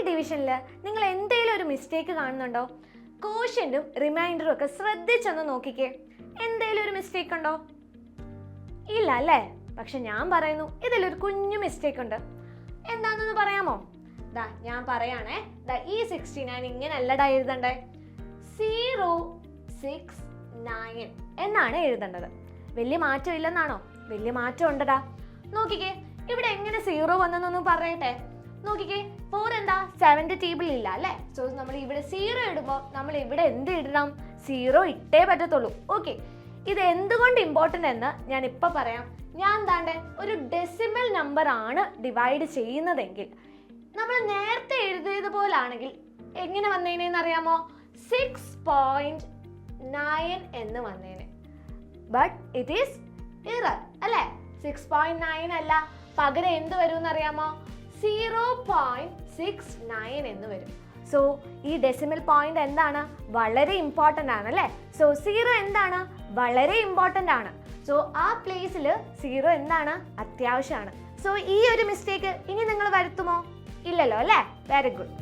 ഡിവിഷനിൽ നിങ്ങൾ എന്തെങ്കിലും ഒരു മിസ്റ്റേക്ക് കാണുന്നുണ്ടോ? കോഷ്യന്റും റിമൈൻഡറും ഒക്കെ ശ്രദ്ധിച്ചൊന്ന് നോക്കിക്കേ. എന്തെങ്കിലും ഒരു മിസ്റ്റേക്ക് ഉണ്ടോ? ഇല്ല അല്ലേ? പക്ഷെ ഞാൻ പറയുന്നു ഇതിലൊരു കുഞ്ഞു മിസ്റ്റേക്ക് ഉണ്ട്. എന്താണെന്ന് പറയാമോ? ഞാൻ പറയാണേ. ഈ 69 ഇങ്ങനെയല്ലടാ എഴുതണ്ടേ, 069 എന്നാണ് എഴുതേണ്ടത്. വലിയ മാറ്റം ഇല്ലെന്നാണോ? വലിയ മാറ്റം ഉണ്ടടാ. നോക്കിക്കേ, ഇവിടെ എങ്ങനെ 0 വന്നെന്നൊന്നും പറയട്ടെ. നോക്കിക്കേ, 4 എന്താ 7ന്റെ ടേബിൾ ഇല്ല അല്ലേ? സോ നമ്മൾ ഇവിടെ 0 ഇടുമ്പോൾ നമ്മൾ ഇവിടെ എന്ത് ഇടണം? 0 ഇട്ടേ പറ്റത്തുള്ളൂ. ഓക്കെ, ഇത് എന്തുകൊണ്ട് ഇമ്പോർട്ടൻ്റ് എന്ന് ഞാൻ ഇപ്പം പറയാം. ഞാൻ ഒരു ഡെസിമൽ നമ്പർ ആണ് ഡിവൈഡ് ചെയ്യുന്നതെങ്കിൽ നമ്മൾ നേരത്തെ എഴുതിയതുപോലാണെങ്കിൽ എങ്ങനെ വന്നേനെന്ന് അറിയാമോ? 6.9 എന്ന് വന്നേനെ. ബട്ട് ഇറ്റ് ഈസ് ഇറർ അല്ലേ? 6.9 അല്ല, പകരം എന്ത് വരും എന്നറിയാമോ? 0.69 എന്ന് വരും. സോ ഈ ഡെസിമൽ പോയിന്റ് എന്താണ്? വളരെ ഇമ്പോർട്ടൻ്റ് ആണ് അല്ലേ? സോ 0 എന്താണ്? വളരെ ഇമ്പോർട്ടൻ്റ് ആണ്. സോ ആ പ്ലേസിൽ 0 എന്താണ്? അത്യാവശ്യമാണ്. സോ ഈ ഒരു മിസ്റ്റേക്ക് ഇനി നിങ്ങൾ വരുത്തുമോ? ഇല്ലല്ലോ അല്ലേ? Very good.